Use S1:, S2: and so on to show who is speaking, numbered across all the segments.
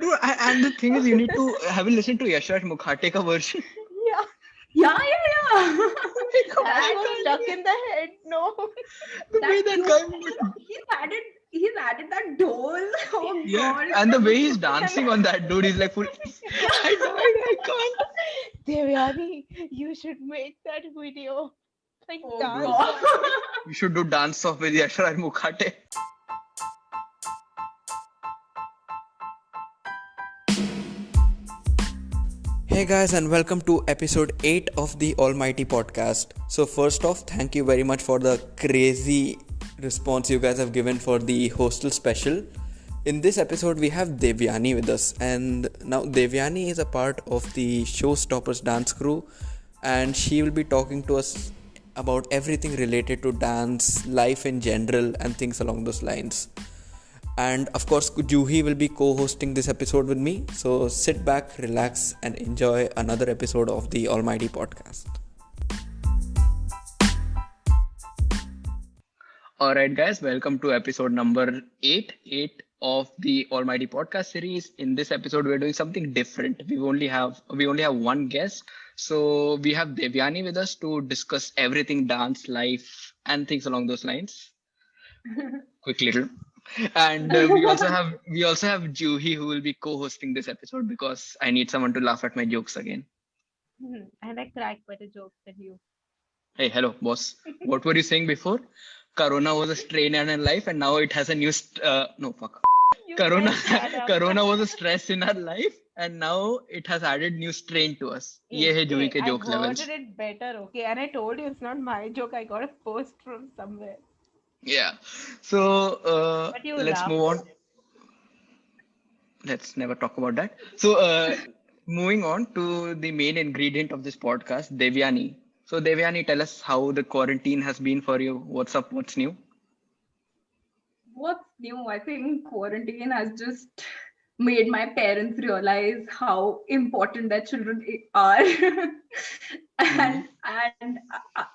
S1: No, and the thing is, you need to have you listened to Yashraj Mukhate ka version?
S2: Yeah. Yeah.
S1: Oh my God, I
S2: That
S1: can't.
S2: stuck in the head. No.
S1: The
S2: That
S1: way that
S2: you
S1: guy
S2: know, he's added that dole. Oh
S1: yeah,
S2: God.
S1: and the way he's
S2: And
S1: dancing on that dude, he's like full.
S2: yeah.
S1: I died. I can't.
S2: Devyani, you should make that video. Like
S1: Oh,
S2: dance
S1: dude,
S2: on it.
S1: you should do dance off with Yashraj Mukhate. Hey guys, and welcome to episode 8 of the Almighty Podcast. So, first off, thank you very much for the crazy response you guys have given for the hostel special. In this episode, we have Devyani with us, and now Devyani is a part of the Showstoppers dance crew, and she will be talking to us about everything related to dance, life in general, and things along those lines. And of course, Juhi will be co-hosting this episode with me. So sit back, relax, and enjoy another episode of the Almighty Podcast. Alright, guys, welcome to episode number 8 of the Almighty Podcast series. In this episode, we're doing something different. We only have one guest. So we have Devyani with us to discuss everything dance, life, and things along those lines. Quick little. And we also have Juhi who will be co-hosting this episode because I need someone to laugh at my jokes again.
S2: And I crack better jokes than you.
S1: Hey, hello, boss. What were you saying before? Corona was a strain in our life, and now it has a new no fuck.
S2: You
S1: Corona
S2: can shut up.
S1: Corona was a stress in our life, and now it has added new strain to us. Ye hai Juhi ke
S2: I
S1: joke
S2: worded
S1: levels.
S2: it better, okay? And I told you it's not my joke. I got a post from somewhere.
S1: Yeah. So
S2: But you
S1: let's move
S2: laughed.
S1: on. Let's never talk about that. So, moving on to the main ingredient of this podcast, Devyani. So, Devyani, tell us how the quarantine has been for you. What's up? What's new?
S3: What's new? I think quarantine has just made my parents realize how important their children are.
S1: Mhm.
S3: and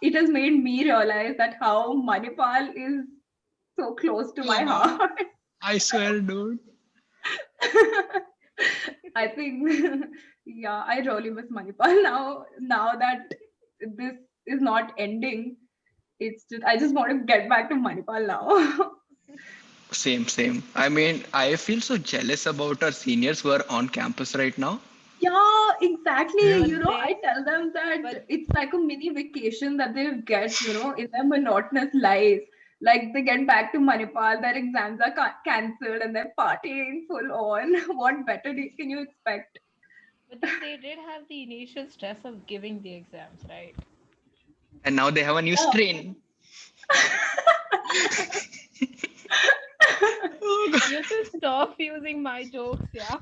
S3: it has made me realize that how Manipal is so close to my
S1: Oh,
S3: heart.
S1: I swear, dude.
S3: I think, yeah, I really miss Manipal now. Now that this is not ending, I just want to get back to Manipal now.
S1: Same, same. I mean, I feel so jealous about our seniors who are on campus right now.
S3: Yeah, exactly.
S1: Yeah.
S3: I tell them
S2: But
S3: that it's like a mini vacation that they get, in their monotonous life. Like they get back to Manipal, their exams are cancelled and they're partying full on. What better can you expect?
S2: but then they did have the initial stress of giving the exams, right?
S1: And now they have a new
S3: Yeah.
S1: strain. Oh, God.
S2: You have to stop using my jokes, yeah.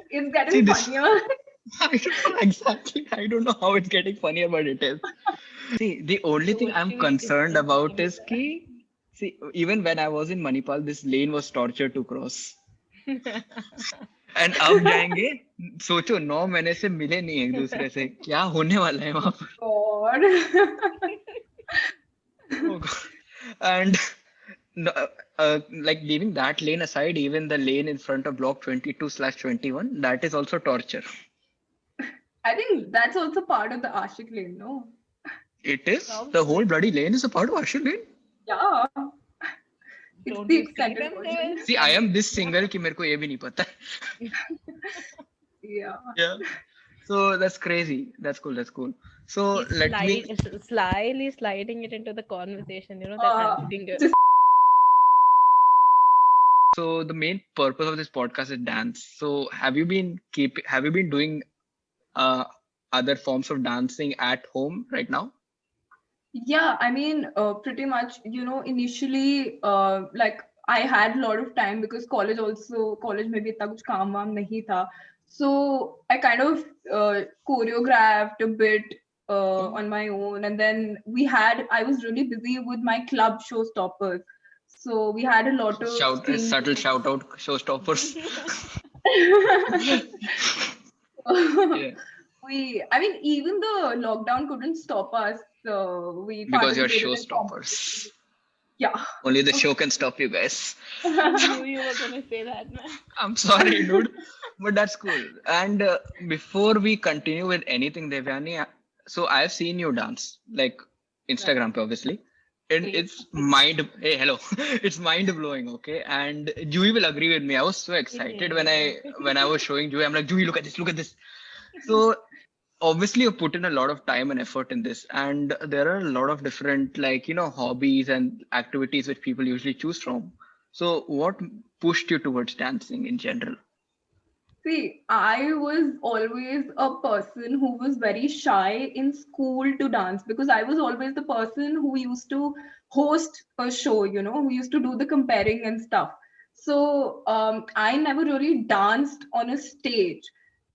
S3: It's
S1: See,
S3: getting
S1: this.
S3: funnier.
S1: I don't know exactly. I don't know how it's getting funnier, but it is. See, the only thing I'm
S2: Socially
S1: concerned about
S2: distancing.
S1: is ki, see, even when I was in Manipal, this lane was torture to cross. And अब जाएंगे सोचो 9 महीने से मिले नहीं एक दूसरे से क्या होने वाला है वहां
S3: God.
S1: पर and like leaving that lane aside, even the lane in front of block 22/21, that is also torture.
S3: I think that's also part of the Ashik lane, no?
S1: It is. The whole bloody lane is a part of Ashur lane.
S3: Yeah. It's
S2: Don't
S3: the
S2: you see
S3: extended
S2: them
S3: version.
S2: there?
S1: See, I am this single कि मेरे को ये भी नहीं पता
S3: Yeah.
S1: yeah, so that's crazy. That's cool. So
S2: He's
S1: let me
S2: slyly sliding it into the conversation, that hand finger.
S3: Just
S1: So the main purpose of this podcast is dance. So have you been doing other forms of dancing at home right now?
S3: Yeah, I mean, pretty much, initially, like I had a lot of time because college में भी इतना कुछ काम वाम नहीं था. So I kind of choreographed a bit on my own, and then I was really busy with my club showstoppers. So we had a lot of things.
S1: Subtle shout out showstoppers. Yeah,
S3: I mean, even the lockdown couldn't stop us. So we
S1: because you're
S3: participated in
S1: showstoppers.
S3: competitions. Yeah.
S1: Only the show can stop you guys.
S2: I knew you were gonna say that, man.
S1: I'm sorry, dude.
S4: But that's cool. And before we continue with anything, Devyani, so I've seen you dance, like
S2: Right.
S4: Instagram, obviously. And
S2: Great.
S4: it's hey, hello, it's mind blowing. Okay, and Juhi will agree with me. I was so excited when
S2: Yay.
S4: I was showing Juhi. I'm like, Juhi, look at this, look at this. So obviously you put in a lot of time and effort in this, and there are a lot of different, like, hobbies and activities which people usually choose from. So what pushed you towards dancing in general?
S3: See, I was always a person who was very shy in school to dance because I was always the person who used to host a show, who used to do the comparing and stuff. So I never really danced on a stage.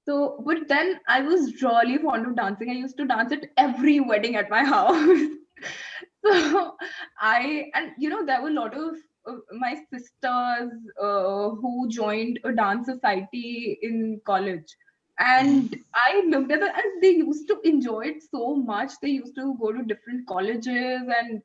S3: So, but then I was really fond of dancing. I used to dance at every wedding at my house. So and there were a lot of my sisters who joined a dance society in college, and
S4: Mhm.
S3: I looked at them and they used to enjoy it so much. They used to go to different colleges, and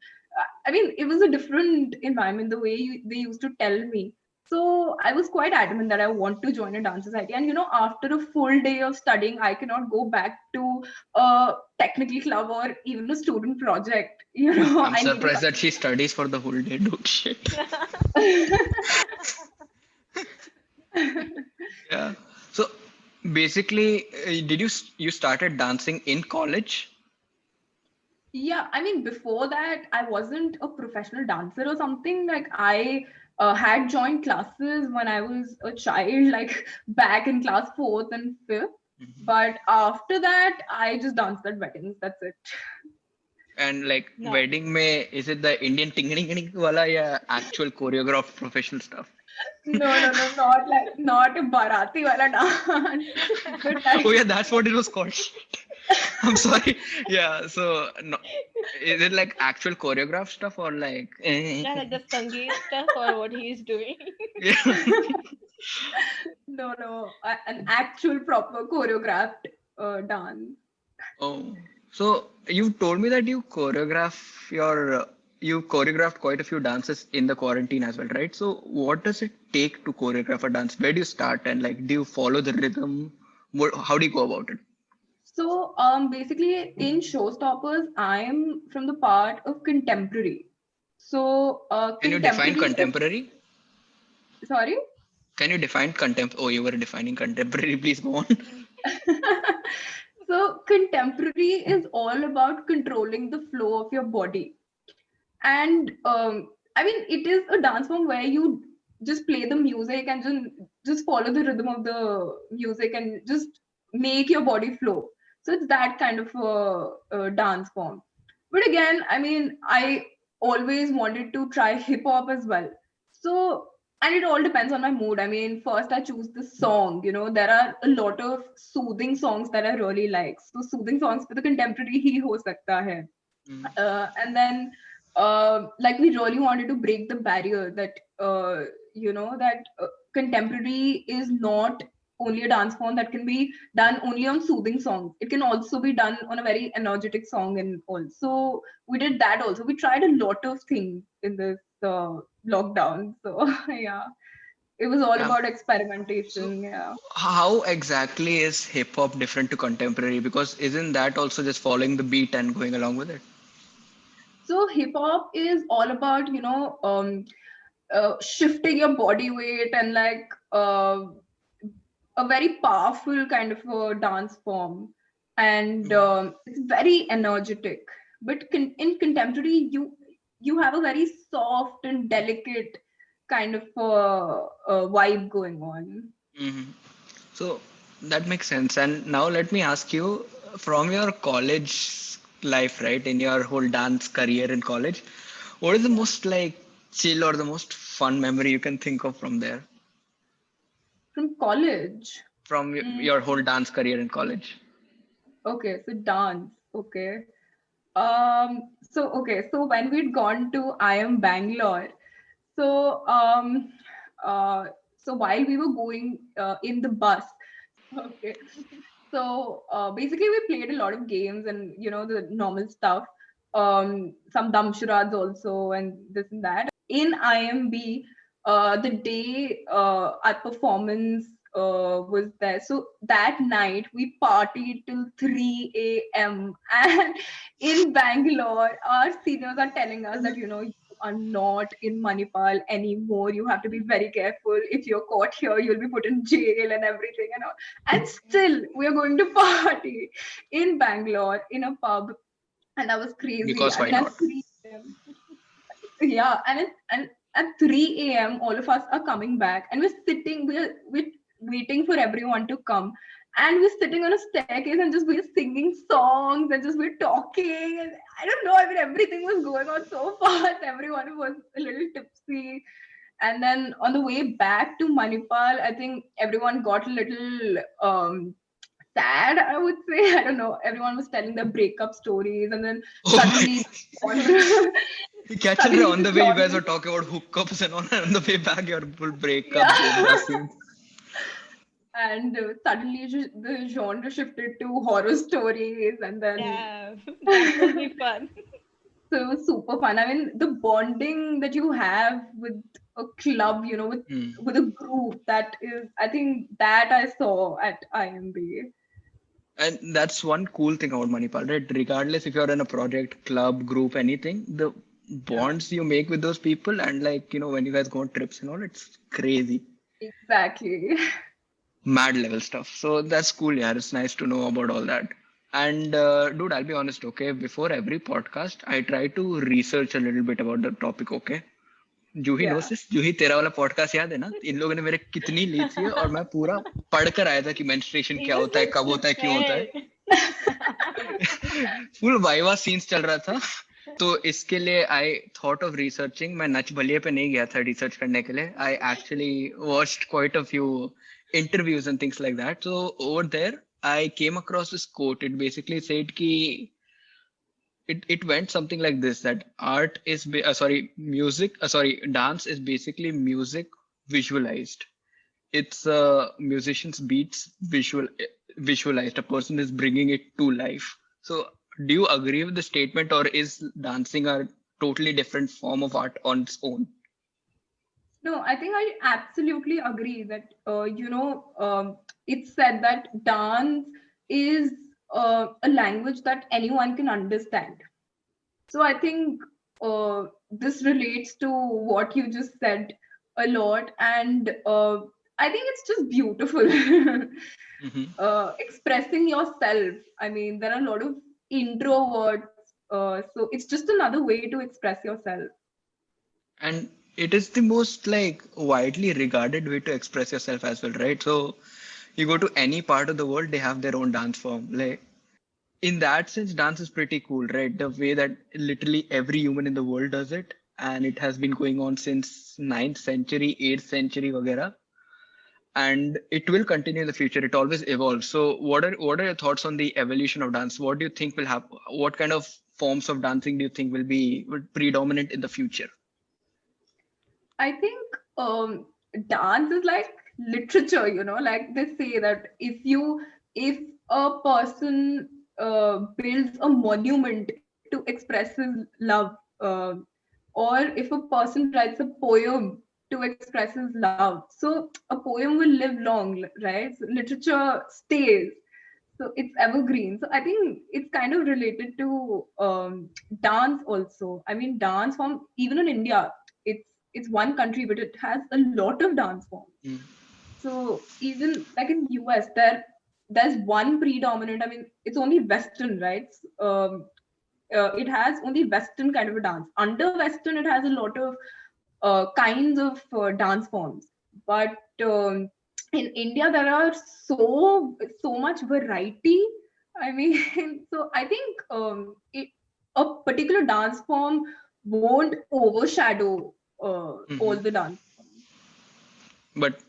S3: I mean, it was a different environment the way they used to tell me. So I was quite adamant that I want to join a dance society. And after a full day of studying, I cannot go back to a technical club or even a student project.
S4: I'm
S3: I needed
S4: surprised that she studies for the whole day, dude. Shit. Yeah. So basically, did you started dancing in college?
S3: Yeah, I mean, before that, I wasn't a professional dancer or something. Like, I had joined classes when I was a child, like back in class fourth and fifth.
S4: Mhm.
S3: But after that, I just danced at weddings. That's it.
S4: And like
S2: Nice.
S4: wedding may, is it the Indian ting ting wala ya actual choreographed professional stuff?
S3: No, no, no, not a Bharati wala dance, but
S4: Oh
S3: like
S4: yeah, that's what it was called. Shit. I'm sorry. Yeah. So no, is it like actual choreographed stuff or like?
S2: Yeah, like the Sangeet stuff or what he's doing.
S4: Yeah.
S3: no, an actual proper choreographed dance.
S4: Oh, so you told me that you choreographed quite a few dances in the quarantine as well, right? So what does it take to choreograph a dance? Where do you start and like do you follow the rhythm? How do you go about it?
S3: So, basically, in Showstoppers, I'm from the part of contemporary. So,
S4: Can you define
S3: contemporary is,
S4: contemporary?
S3: sorry.
S4: Can you define Oh, you were defining contemporary. Please go on.
S3: So, contemporary is all about controlling the flow of your body. And I mean, it is a dance form where you just play the music and just follow the rhythm of the music and just make your body flow. So it's that kind of a dance form. But again, I mean, I always wanted to try hip hop as well. So, and it all depends on my mood. I mean, first I choose the song. There are a lot of soothing songs that I really like. So soothing songs for the contemporary hi ho sakta hai.
S4: Mm.
S3: And then like we really wanted to break the barrier that contemporary is not only a dance form that can be done only on soothing songs. It can also be done on a very energetic song, and also we did that also. We tried a lot of things in this lockdown. So yeah, it was all
S4: Yeah.
S3: about
S4: So
S3: experimentation. Yeah.
S4: how exactly is hip hop different to contemporary? Because isn't that also just following the beat and going along with it?
S3: So hip hop is all about shifting your body weight and like a very powerful kind of a dance form, and
S4: Mhm.
S3: it's very energetic. But in contemporary, you have a very soft and delicate kind of vibe going on.
S4: Mhm. So that makes sense. And now let me ask you, from your college life, right, in your whole dance career in college, what is the
S3: Yeah.
S4: most like chill or the most fun memory you can think of from there,
S3: From college.
S4: from
S3: Mm,
S4: your whole dance career in college?
S3: okay, so dance. Okay. So when we'd gone to IM Bangalore, so while we were going in the bus, okay, so basically we played a lot of games and the normal stuff, some damsharads also and this and that. In IMB, the day our performance was there. So that night we partied till 3 a.m. And in Bangalore, our seniors are telling us that, you are not in Manipal anymore. You have to be very careful. If you're caught here, you'll be put in jail and everything and all. And still, we are going to party in Bangalore in a pub. And that was crazy.
S4: Because
S3: I
S4: why
S3: mean, at
S4: not?
S3: 3 a.m. Yeah, and at 3 a.m., all of us are coming back, and we're waiting for everyone to come, and we're sitting on a staircase and just we're singing songs and just we're talking, and I don't know. I mean, everything was going on so fast. Everyone was a little tipsy, and then on the way back to Manipal, I think everyone got a little sad, I would say. I don't know. Everyone was telling their breakup stories, and then
S4: Oh my.
S3: suddenly
S4: क्या चल रहा है?
S3: suddenly
S4: On
S3: the
S4: the way you guys
S3: genre,
S4: were talking about hookups and on the way back your full breakup
S3: yeah,
S4: scenes.
S3: and suddenly the genre shifted to horror stories, and then
S2: Yeah, that will be fun.
S3: so it was super fun. I mean, the bonding that you have with a club,
S4: Hmm.
S3: with a group, that is, I think that I saw at IMB.
S4: And that's one cool thing about Manipal, right? Regardless if you're in a project, club, group, anything, the
S3: Yeah,
S4: bonds you make with those people and like, when you guys go on trips and all, it's crazy.
S3: exactly.
S4: Mad level stuff. So that's cool, yeah. It's nice to know about all that. And dude, I'll be honest, okay? Before every podcast, I try to research a little bit about the topic, okay? Juhi
S3: Yeah.
S4: knows this. जूही तेरा वाला podcast याद है ना? इन लोगों ने मेरे कितनी ली थी और मैं पूरा पढ़ कर आया था कि मेंस्ट्रुएशन
S2: He
S4: क्या
S2: was
S4: होता है,
S2: so
S4: कब होता है, क्यों होता है.
S2: prepared.
S4: फुल वाइवा सीन्स चल रहा था. तो इसके लिए आई थॉट ऑफ रिसर्चिंग. मैं नच बलिए पे नहीं गया था रिसर्च करने के लिए. I actually watched quite a few interviews and things like that. So over there, I came across this quote. It basically said ki it went something like this, that art is dance is basically music visualized. It's musician's beats visualized. A person is bringing it to life. So do you agree with the statement, or is dancing a totally different form of art on its own?
S3: No, I think I absolutely agree that, it's said that dance is a language that anyone can understand. So I think this relates to what you just said a lot. And I think it's just beautiful.
S4: Mm-hmm.
S3: Expressing yourself. I mean, there are a lot of introverts. So it's just another way to express yourself.
S4: And it is the most like widely regarded way to express yourself as well, right? So you go to any part of the world, they have their own dance form. Like in that sense, dance is pretty cool, right? The way that literally every human in the world does it, and it has been going on since 9th century, 8th century, vagera, and it will continue in the future. It always evolves. So what are your thoughts on the evolution of dance? What do you think will happen? What kind of forms of dancing do you think will predominant in the future?
S3: I think dance is like literature, like they say that if a person builds a monument to express his love, or if a person writes a poem to express his love, so a poem will live long, right? So literature stays. So it's evergreen. So I think it's kind of related to dance also. I mean, dance form, even in India, it's one country, but it has a lot of dance forms.
S4: Mm.
S3: So even like in US, there's one predominant. I mean, it's only Western, right? It has only Western kind of a dance. Under Western, it has a lot of kinds of dance forms. But in India, there are so much variety. I mean, so I think a particular dance form won't overshadow all
S4: Mhm.
S3: the dance.
S4: But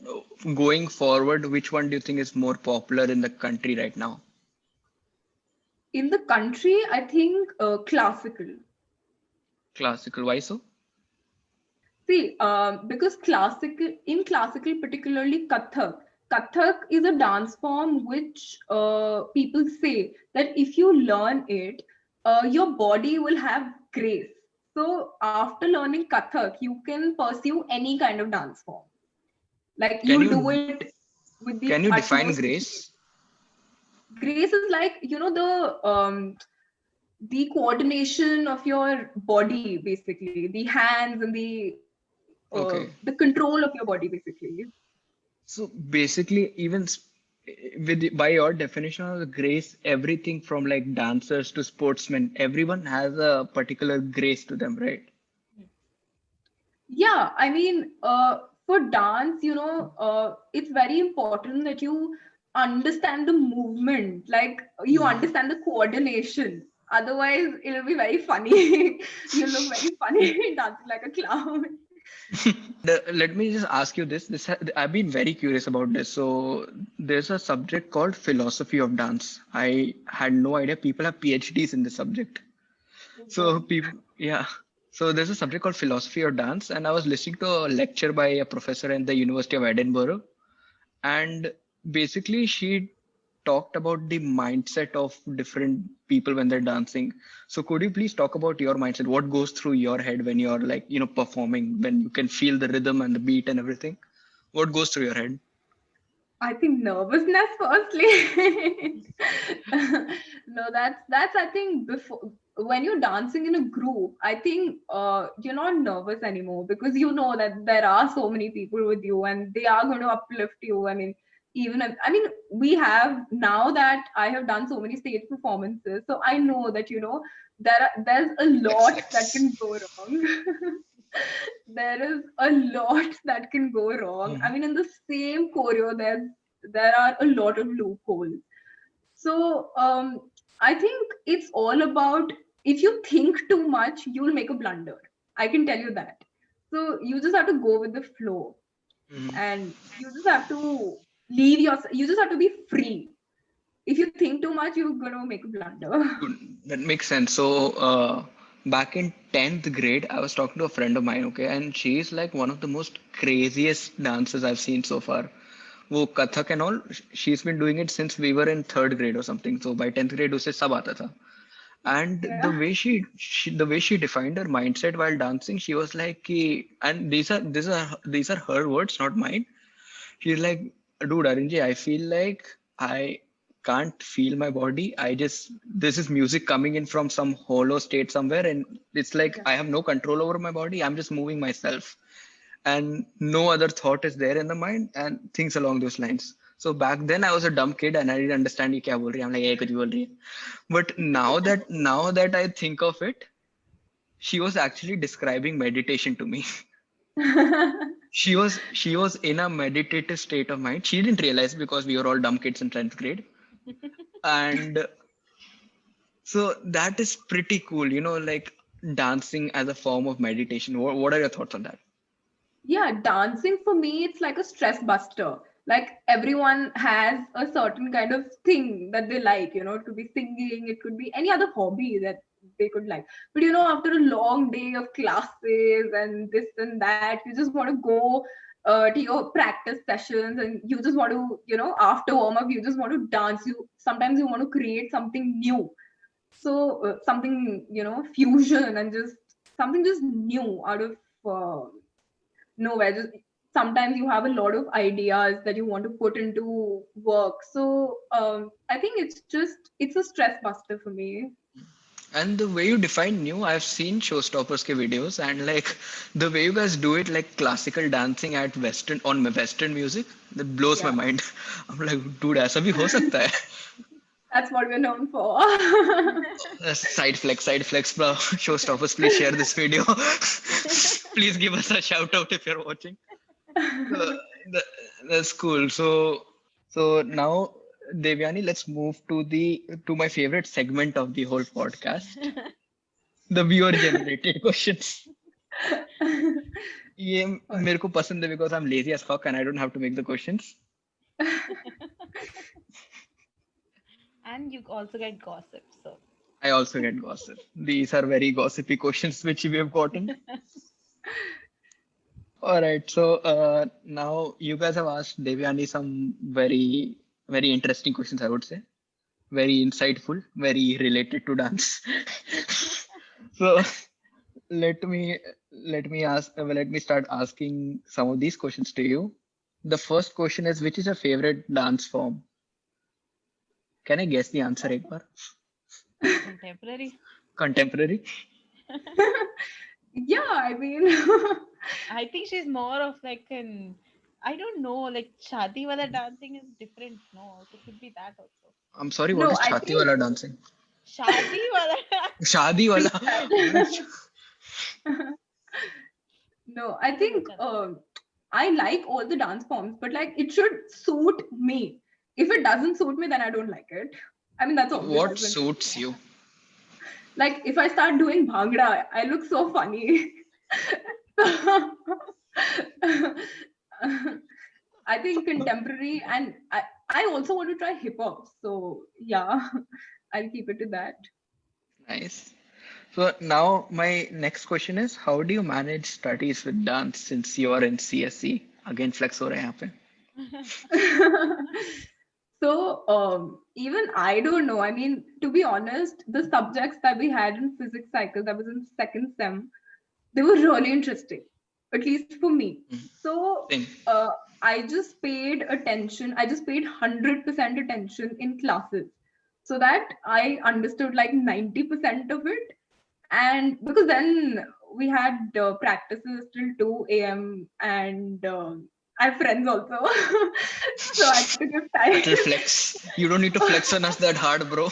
S4: going forward, which one do you think is more popular in the country right now?
S3: In the country, I think classical.
S4: Classical. Why so?
S3: See, because classical, particularly Kathak is a dance form which people say that if you learn it, your body will have grace. So after learning Kathak, you can pursue any kind of dance form. Like
S4: Can
S3: you'll do
S4: you
S3: it. with the
S4: Can you define
S3: utmost.
S4: grace?
S3: Grace is like, the coordination of your body, basically, the hands and the
S4: Okay.
S3: control of your body, basically.
S4: So basically, even by your definition of the grace, everything from like dancers to sportsmen, everyone has a particular grace to them, right?
S3: Yeah, I mean, for dance, it's very important that you understand the movement, like you
S4: Mhm.
S3: understand the coordination. Otherwise, it'll be very funny. You look very funny dancing like a clown.
S4: Let me just ask you this. I've been very curious about this. So there's a subject called philosophy of dance. I had no idea people have PhDs in this subject.
S3: Oh
S4: So
S3: God.
S4: people, yeah. So there's a subject called philosophy of dance, and I was listening to a lecture by a professor at the University of Edinburgh, and basically she talked about the mindset of different people when they're dancing. So could you please talk about your mindset? What goes through your head when you're like, performing, when you can feel the rhythm and the beat and everything? What goes through your head?
S3: I think nervousness firstly. No, that's I think before when you're dancing in a group, I think you're not nervous anymore because you know that there are so many people with you and they are going to uplift you. I mean, even if, I mean, we have now that I have done so many stage performances, so I know that there's a
S4: Flex,
S3: lot that can
S4: flex.
S3: go wrong. There is a lot that can go wrong. I
S4: Mhm.
S3: mean, in the same choreo, there are a lot of loopholes. So I think it's all about if you think too much, you'll make a blunder. I can tell you that. So you just have to go with the flow,
S4: Mhm.
S3: and you just have to leave yourself. You just have to be free. If you think too much, you're gonna make a blunder.
S4: That makes sense. So, back in 10th grade, I was talking to a friend of mine, okay, and she's like one of the most craziest dancers I've seen so far. वो Kathak and all, she's been doing it since we were in third grade or something. So by 10th grade, उसे सब आता था. And the
S3: Yeah.
S4: way she defined her mindset while dancing, she was like, कि, and these are her words, not mine. She's like, dude, Arinji, I feel like I can't feel my body. This is music coming in from some hollow state somewhere. And it's like,
S3: Yeah.
S4: I have no control over my body. I'm just moving myself. And no other thought is there in the mind and things along those lines. So back then I was a dumb kid and I didn't understand ये क्या बोल रही है. I'm like, कुछ बोल रही है. But now that I think of it, she was actually describing meditation to me. She was in a meditative state of mind. She didn't realize because we were all dumb kids in 10th grade. And so that is pretty cool, like dancing as a form of meditation. What are your thoughts on that?
S3: Yeah, dancing for me, it's like a stress buster. Like everyone has a certain kind of thing that they like, it could be singing, it could be any other hobby that they could like. But after a long day of classes and this and that, you just want to go to your practice sessions and you just want to, after warm up, you just want to dance. Sometimes you want to create something new. So something, fusion and just something just new out of nowhere. Just sometimes you have a lot of ideas that you want to put into work. So I think it's a stress buster for me.
S4: And the way you define new, I've seen Showstoppers ke videos, and like the way you guys do it, like classical dancing at Western music, that blows my
S3: Yeah,
S4: mind. I'm like, dude, ऐसा भी हो सकता है.
S3: that's what we're known for.
S4: Side flex, bro. Showstoppers, please share this video. Please give us a shout out if you're watching. Uh, that's cool. So now, Devyani, let's move to my favorite segment of the whole podcast, the viewer generated questions. ये मेरे को पसंद है because I'm lazy as fuck and I don't have to make the questions.
S2: And you also get gossip. So
S4: I also get gossip. These are very gossipy questions which we have gotten. All right. So now you guys have asked Devyani some very, very interesting questions, I would say. Very insightful, very related to dance. So let me let me start asking some of these questions to you. The first question is, which is your favorite dance form? Can I guess the answer, एक बार?
S2: Contemporary.
S4: Contemporary?
S3: Yeah, I mean,
S2: I think she's more of like an, I don't know, like shadi wala dancing is different. No, so it could be that also.
S4: I'm sorry, what
S3: no,
S4: is
S3: I
S4: chhati
S3: think
S4: wala dancing?
S2: Shadi wala.
S4: Shadi wala.
S3: no, I
S2: Chalo,
S3: think
S2: chalo.
S3: I like all the dance forms, but like it should suit me. If it doesn't suit me, then I don't like it. I mean, that's obvious,
S4: What
S3: isn't it?
S4: suits you?
S3: Like if I start doing bhangra, I look so funny. I think contemporary, and I also want to try hip hop. So yeah, I'll keep it to that.
S4: Nice. So now my next question is, how do you manage studies with dance since you are in CSE? Again, flex हो रहे हैं यहाँ पे.
S3: So even I don't know. I mean, to be honest, the subjects that we had in physics cycle that was in second sem, they were really interesting, at least for me. So
S4: Same.
S3: I just paid attention. I just paid 100% attention in classes, so that I understood like 90% of it. And because then we had practices till 2 a.m. and I have friends also, so I had to give time.
S4: Little flex. You don't need to flex on us that hard, bro.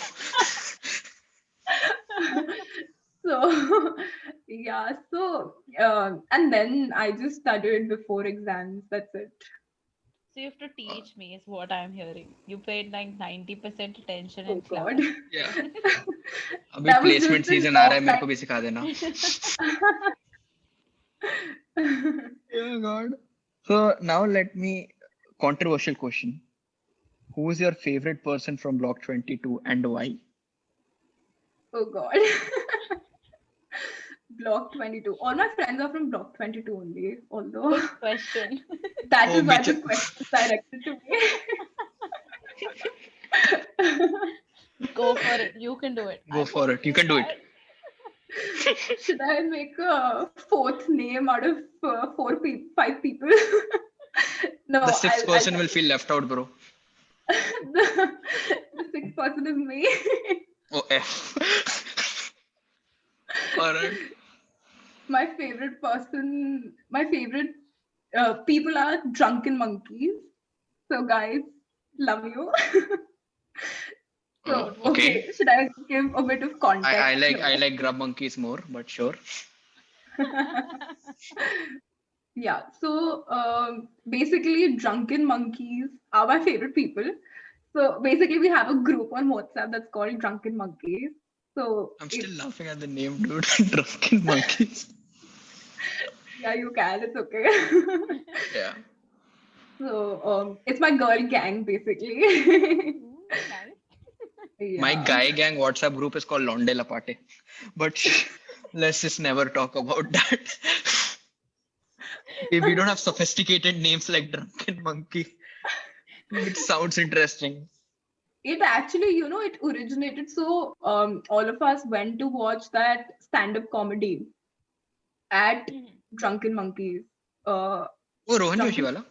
S3: So yeah, so and then I just studied before exams. That's it.
S2: So you have to teach me, is what I'm hearing. You paid like 90% attention
S3: Oh
S2: in class.
S3: God,
S4: Yeah. अभी
S3: that was
S4: placement
S3: just in
S4: season आ रहा है,
S3: top
S4: मेरे को भी सिखा देना.
S3: line.
S4: Yeah, God. So now let me controversial question. Who is your favorite person from Block 22 and why?
S3: Oh God. Block 22. All my friends are from Block 22 only, although
S2: Good question.
S3: that
S4: Oh,
S3: is why
S4: which
S3: the question is directed to me.
S2: Go for it. You can do it.
S4: go for it. You can do it.
S3: Should I make a fourth name out of five people? No,
S4: The sixth
S3: I'll
S4: person will feel left out, bro.
S3: the sixth person is me.
S4: Oh, F. All right.
S3: My favorite people are drunken monkeys. So guys, love you. So
S4: Okay.
S3: should I give a bit of context?
S4: I like grub monkeys more, but sure.
S3: Yeah. So basically, drunken monkeys are my favorite people. So basically, we have a group on WhatsApp that's called Drunken Monkeys. So
S4: I'm still laughing at the name, dude. Drunken monkeys.
S3: yeah, you can. It's okay.
S4: Yeah.
S3: So it's my girl gang basically.
S2: Ooh, nice.
S4: My
S3: Yeah.
S4: guy gang WhatsApp group is called Londe Lapate. But let's just never talk about that. If we don't have sophisticated names like Drunken Monkey, it sounds interesting.
S3: It actually, it originated. So all of us went to watch that stand-up comedy at
S2: Mhm.
S3: Drunken Monkeys. Uh,
S4: Oh, Rohan Joshi
S3: Drunken,
S4: wala?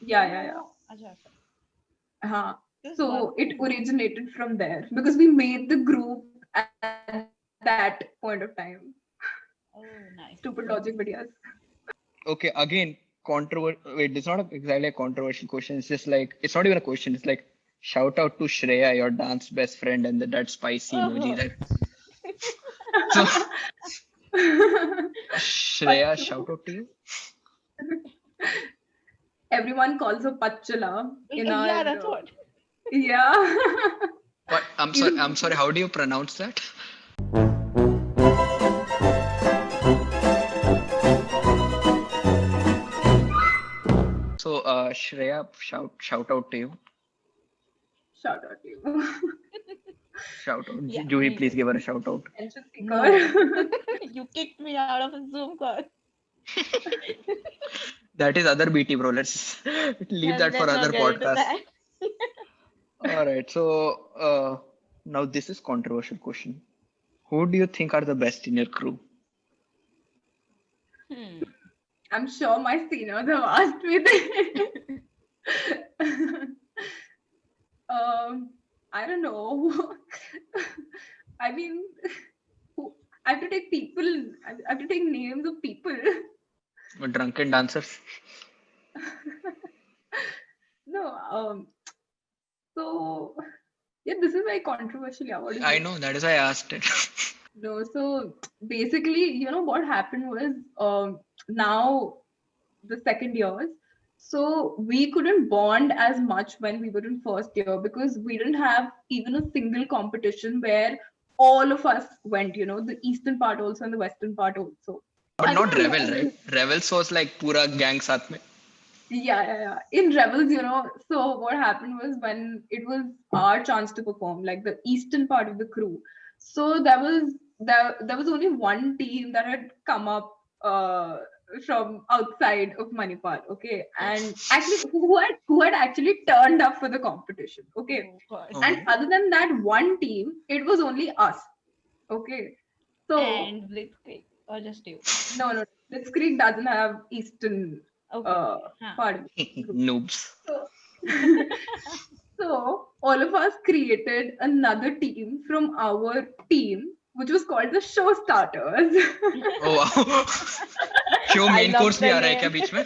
S3: yeah.
S2: Oh, acha, acha.
S3: Uh-huh.
S2: This
S3: So
S2: one.
S3: it originated from there because we made the group at that point of time.
S2: Oh, nice.
S3: Stupid logic, but yes.
S4: Okay, again, wait, it's not exactly a controversial question. It's just like, it's not even a question. It's like, shout out to Shreya, your dance best friend, and that spicy emoji. Right? So, Shreya,
S3: Pachu.
S4: shout out to you.
S3: Everyone calls her Pachala in our
S2: Yeah, that's what.
S3: yeah.
S4: What? I'm sorry. How do you pronounce that? So, Shreya, shout out to you.
S3: Shout out to you.
S4: Shout out.
S2: Yeah,
S4: Juhi,
S2: me
S4: please
S2: too.
S4: give her a shout out.
S3: Attention
S2: No.
S3: seeker.
S2: You kicked me out of a Zoom call.
S4: That is other BT, bro. Let's leave that for
S2: Let's not
S4: other
S2: get into
S4: podcasts.
S2: that.
S4: All right. So, now this is controversial question. Who do you think are the best in your crew?
S2: Hmm.
S3: I'm sure my seniors have asked me this. I don't know. I mean, I have to take people. I have to take names of people.
S4: Drunken dancers.
S3: No. So yeah, this is very controversial. Yeah, what is
S4: I
S3: it?
S4: know, that is why I asked it.
S3: No. So basically, what happened was, now the second years. So we couldn't bond as much when we were in first year because we didn't have even a single competition where all of us went, the eastern part also and the western part also.
S4: But
S3: I think
S4: not Revel, right? Revels was like pura gang saath mein.
S3: yeah. In Rebels, so what happened was when it was our chance to perform, like the eastern part of the crew. So there was only one team that had come up from outside of Manipal, okay, and actually who had actually turned up for the competition, okay,
S2: Oh God.
S3: and
S4: Okay.
S3: other than that one team, it was only us, okay. So
S2: And Blitzkrieg or just you?
S3: no, Blitzkrieg doesn't have eastern
S2: Okay.
S3: uh,
S2: Huh.
S3: part of the group.
S4: Noobs.
S3: So, so all of us created another team from our team, which was called the Show Starters.
S4: Oh wow. क्यों
S2: I
S4: main
S2: love
S4: course भी
S2: the
S4: आ रहा है क्या
S2: name.
S4: बीच में?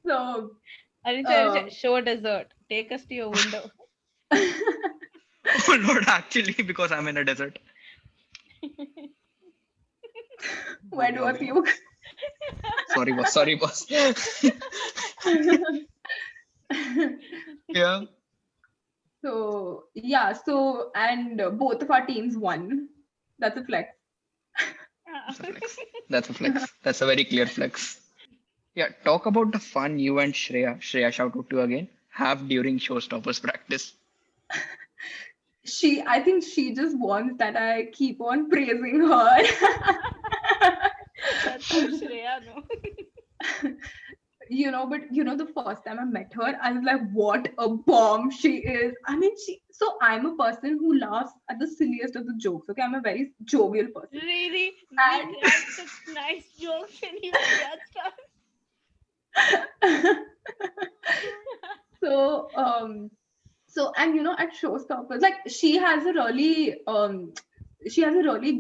S3: So
S2: Anisha, show dessert. Take us to your window.
S4: Oh Lord, actually, because I'm in a desert.
S3: where do I puke?
S4: Sorry, boss. Sorry, boss. Yeah.
S3: So yeah, and both of our teams won. That's a flex.
S4: That's a flex. That's a flex. That's a very clear flex. Yeah. Talk about the fun you and Shreya, shout out to you again, have during showstoppers practice.
S3: I think she just wants that I keep on praising her.
S2: That's so Shreya, no?
S3: But the first time I met her, I was like, what a bomb she is. I mean, so I'm a person who laughs at the silliest of the jokes. Okay, I'm a very jovial person.
S2: Really?
S3: And-
S2: We cracked such nice jokes and you judged us.
S3: And at showstoppers, like she has a really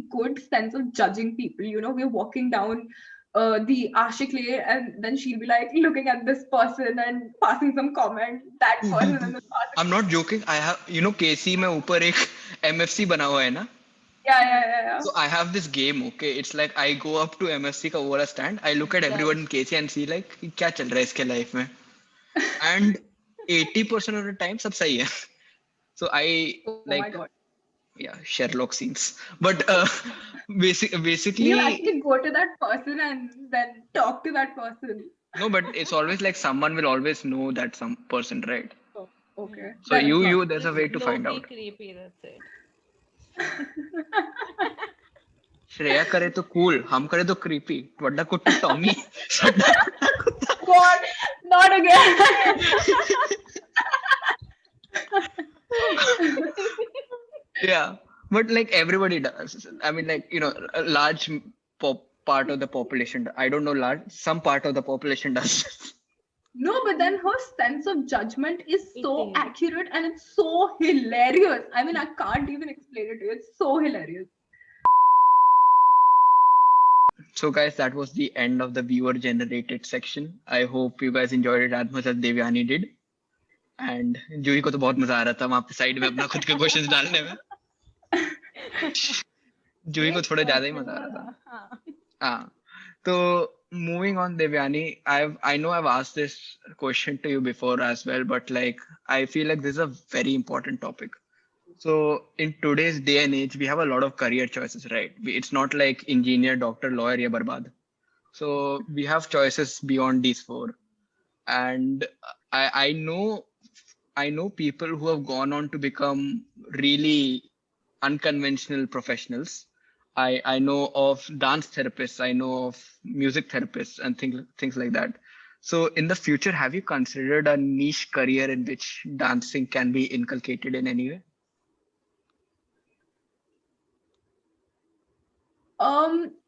S3: good sense of judging people. We're walking down the Ashik Lane, and then she'll be like looking at this person and passing some comment, that person, and then passing.
S4: I'm not joking. I have, KC में ऊपर एक MFC बना हुआ है ना.
S3: Yeah.
S4: So I have this game, okay? It's like I go up to MFC का वो वाला stand. I look at everyone in KC and see like क्या चल रहा है इसके life में. And 80% of the time सब सही है. So I
S3: Oh my
S4: like
S3: god.
S4: yeah, Sherlock scenes. But basically
S3: You actually go to that person and then talk to that person.
S4: no, but it's always like someone will always know that some person, right?
S3: Oh, okay.
S4: So
S3: Then it's not.
S4: you there's a way to find
S2: Low-key
S4: out.
S2: creepy, that's it.
S4: Shreya करे तो cool, हम करे तो creepy. वड्डा कुट्टू Tommy.
S3: God, not again.
S4: Yeah, but like everybody does. I mean, like a large part of the population. I don't know large. Some part of the population does.
S3: No, but then her sense of judgment is so
S2: It is.
S3: accurate and it's so hilarious. I mean, I can't even explain it to you. It's so hilarious.
S4: So guys, that was the end of the viewer generated section. I hope you guys enjoyed it as much as Devyani did. And जूही को तो बहुत मजा आ रहा था वहां पे side में अपना खुद के क्वेश्चंस डालने में. जूही को थोड़ा ज्यादा ही मजा आ रहा था. हाँ. So moving on, Devyani, I know I've asked this question to you before as well, but like I feel like this is a very important topic. So in today's day and age, we have a lot of career choices, right? It's not like engineer, doctor, lawyer, ya barbad. So we have choices beyond these four. And I know people who have gone on to become really unconventional professionals. I know of dance therapists, I know of music therapists and things like that. So in the future, have you considered a niche career in which dancing can be inculcated in any way?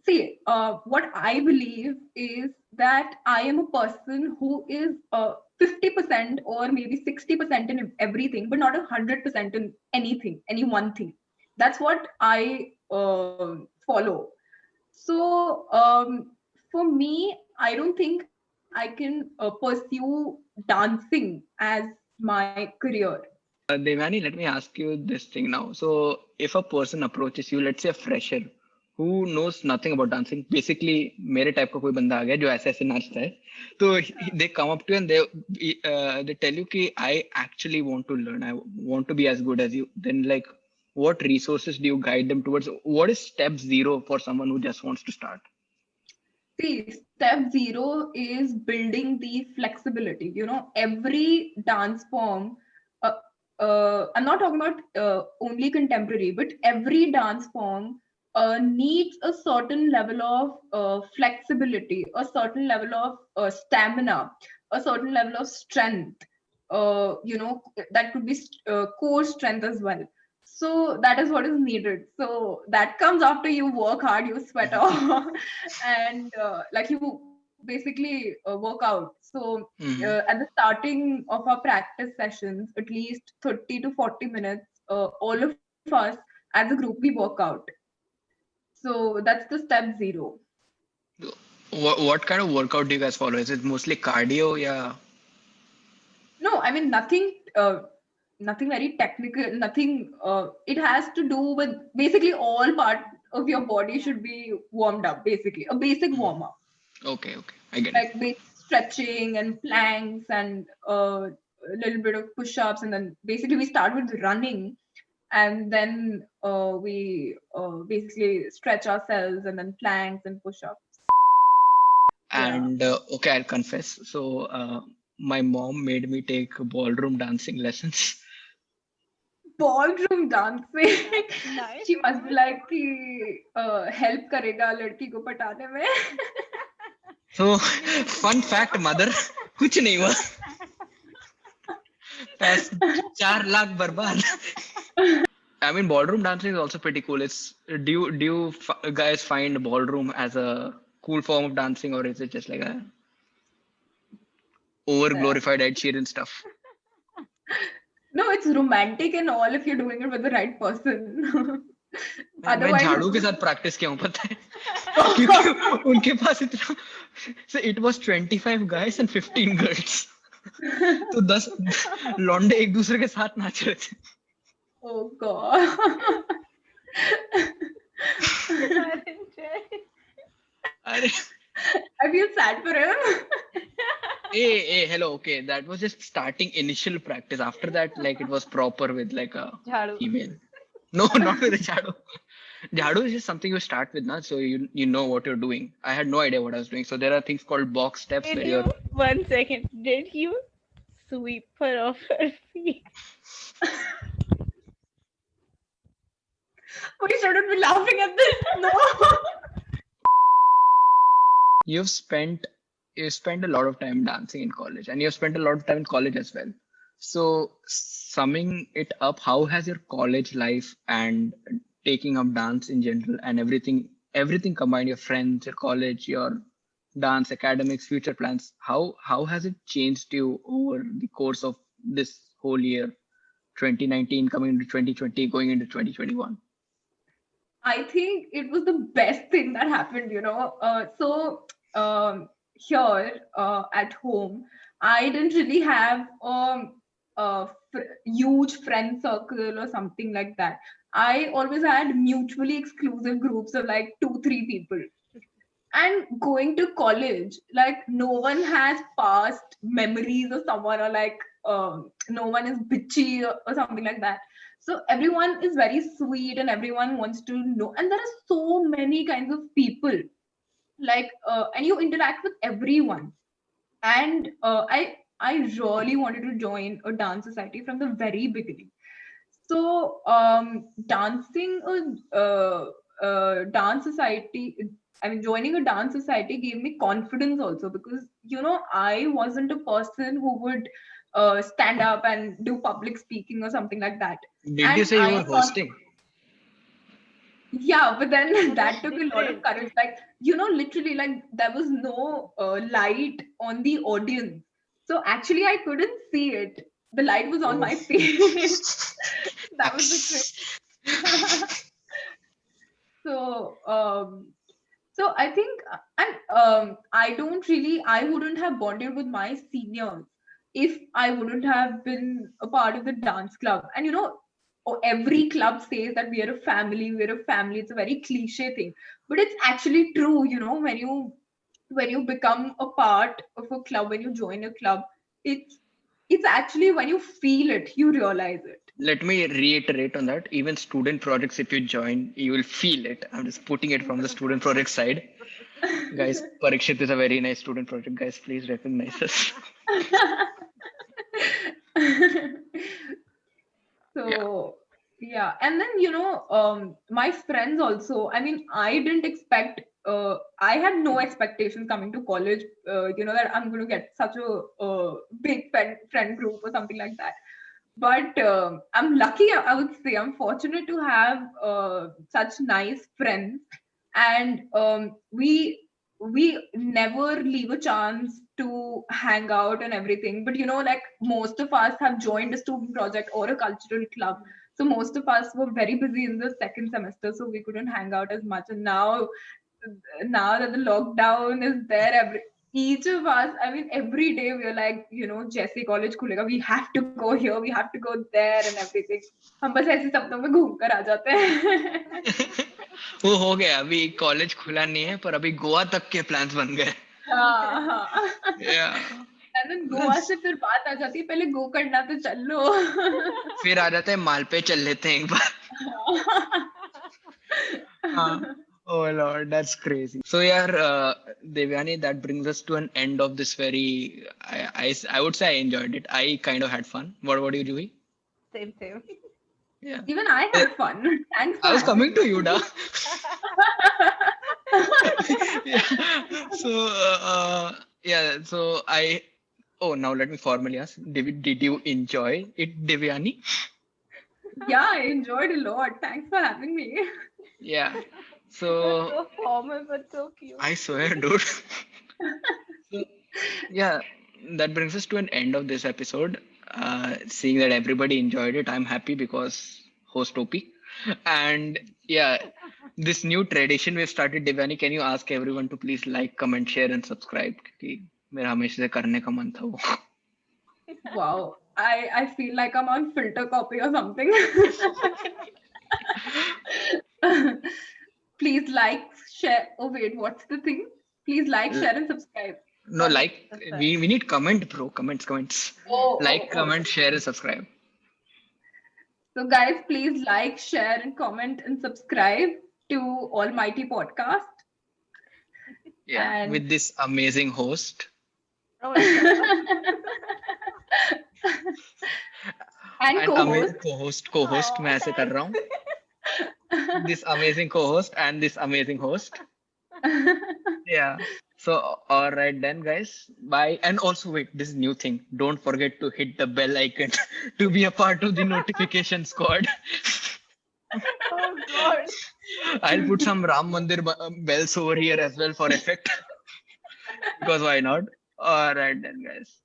S3: See, what I believe is that I am a person who is 50% or maybe 60% in everything, but not 100% in anything, any one thing. That's what I follow. So, for me, I don't think I can pursue dancing as my career.
S4: Devani, let me ask you this thing now. So, if a person approaches you, let's say a fresher who knows nothing about dancing, basically मेरे type का कोई बंदा आ गया जो ऐसे ऐसे नाचता है, तो they come up to you and they tell you कि I actually want to learn, I want to be as good as you. Then like, what resources do you guide them towards? What is step zero for someone who just wants to start?
S3: See, step zero is building the flexibility. You know, every dance form, uh, I'm not talking about only contemporary, but every dance form needs a certain level of flexibility, a certain level of stamina, a certain level of strength. That could be core strength as well. So that is what is needed. So that comes after you work hard, you sweat off, and like you basically work out. So
S4: Mhm.
S3: at the starting of our practice sessions, at least 30 to 40 minutes, all of us as a group we work out. So that's the step zero.
S4: What kind of workout do you guys follow? Is it mostly cardio? Yeah.
S3: No, I mean nothing very technical, nothing. It has to do with basically all part of your body should be warmed up. Basically, a basic
S4: Mhm.
S3: warm up,
S4: Okay, I get it.
S3: like basic stretching and planks and a little bit of push-ups, and then basically we start with running, and then we basically stretch ourselves, and then planks and push-ups. Yeah.
S4: And okay, I'll confess. So my mom made me take ballroom dancing lessons.
S3: Ballroom dancing.
S2: Nice.
S3: She must be like कि help करेगा लड़की को पटाने में.
S4: So fun fact, mother, कुछ नहीं हुआ. पैसे 4 लाख बर्बाद. I mean, ballroom dancing is also pretty cool. It's do you guys find ballroom as a cool form of dancing, or is it just like a over glorified Ed Sheeran stuff?
S3: No, it's romantic and all if you're doing it with the right person.
S4: मैं
S3: Otherwise,
S4: झाड़ू के साथ practice किया हूँ पता है क्योंकि उनके पास इतना so it was 25 guys and 15 girls तो 10 लौंडे एक दूसरे के साथ नाच रहे थे
S3: oh god.
S4: अरे
S3: I feel sad for him.
S4: hey hello, okay, that was just starting initial practice. After that, like, it was proper with like a
S2: Jhadu.
S4: female. No, not with a jhadu. Jhadu is just something you start with, na? So you know what you're doing. I had no idea what I was doing. So there are things called box steps
S2: Did
S4: where
S2: you,
S4: you're
S2: 1 second, did you sweep her off her feet?
S3: We shouldn't be laughing at this. No.
S4: you've spent a lot of time dancing in college, and you've spent a lot of time in college as well. So summing it up, how has your college life and taking up dance in general and everything combined, your friends, your college, your dance, academics, future plans, how has it changed you over the course of this whole year, 2019 coming into 2020, going into 2021?
S3: I think it was the best thing that happened, here at home, I didn't really have a huge friend circle or something like that. I always had mutually exclusive groups of like 2, 3 people. And going to college, like no one has past memories of someone, or like no one is bitchy or something like that. So everyone is very sweet and everyone wants to know, and there are so many kinds of people, like and you interact with everyone. And I really wanted to join a dance society from the very beginning. So dancing a dance society, I mean, joining a dance society gave me confidence also, because I wasn't a person who would stand up and do public speaking or something like that.
S4: Did you
S3: And
S4: say you
S3: I
S4: were
S3: thought,
S4: hosting?
S3: Yeah, but then that took a lot of courage. Like, literally, like there was no light on the audience. So actually, I couldn't see it. The light was on
S4: Oh.
S3: my face. That was the trick. So, so I think, and I wouldn't have bonded with my seniors if I wouldn't have been a part of the dance club. And every club says that we are a family, we're a family. It's a very cliche thing, but it's actually true. When you become a part of a club, when you join a club, it's actually when you feel it, you realize it.
S4: Let me reiterate on that. Even student projects, if you join, you will feel it. I'm just putting it from the student project side. Guys, Parikshit is a very nice student project. Guys, please recognize us.
S3: So yeah, and then my friends also. I mean, I didn't expect. I had no expectations coming to college. That I'm going to get such a big friend group or something like that. But I'm lucky. I would say I'm fortunate to have such nice friends, and we never leave a chance to hang out and everything. But like most of us have joined a student project or a cultural club, so most of us were very busy in the second semester, so we couldn't hang out as much. And now that the lockdown is there, each of us, I mean, every day we're like, Jesse college khulega, we have to go here, we have to go there and everything. हम बस ऐसे सपनों में घूम कर आ जाते हैं.
S4: वो हो गया, अभी कॉलेज खुला नहीं है पर अभी गोवा तक के प्लान्स बन गए.
S3: हाँ.
S4: Yeah.
S3: And then गोवा से फिर बात आ जाती है, पहले गो करना तो चल लो.
S4: फिर आ जाते हैं मालपे चल लेते हैं एक बार. हाँ. Oh Lord, that's crazy. So yeah, Devyani, that brings us to an end of this very. I would say I enjoyed it. I kind of had fun. What about you, Juhi?
S2: Same.
S4: Yeah.
S3: Even I had fun. Thanks for
S4: I was
S3: having
S4: coming
S3: me.
S4: to you, da. Yeah. So yeah. So I. Oh, now let me formally ask. Did you enjoy it, Devyani?
S3: Yeah, I enjoyed a lot. Thanks for having me.
S4: Yeah.
S2: That's
S4: So
S2: so formal but so cute.
S4: I swear, dude. So, yeah, that brings us to an end of this episode. Seeing that everybody enjoyed it, I'm happy because host OP. And yeah, this new tradition we've started, Devyani, can you ask everyone to please like, comment, share, and subscribe? क्योंकि मेरा हमेशा से करने का मन था वो.
S3: Wow. I feel like I'm on filter copy or something. Please like, share. Oh wait, what's the thing? Please like, share, and subscribe.
S4: No,
S2: Comment,
S4: like
S2: subscribe.
S4: we need comment, bro. Comments. Like, comment, share, and subscribe.
S3: So guys, please like, share, and comment and subscribe to Almighty Podcast.
S4: Yeah,
S3: And-
S4: with this amazing host.
S2: Oh my God.
S3: and co-host.
S4: co-host
S2: Oh,
S4: मैं ऐसे कर रहा हूँ. This amazing co-host and this amazing host. Yeah. So all right then, guys. Bye. And also wait, this new thing. Don't forget to hit the bell icon to be a part of the notification squad.
S2: Oh God.
S4: I'll put some Ram Mandir bells over here as well for effect. Because why not? All right then, guys.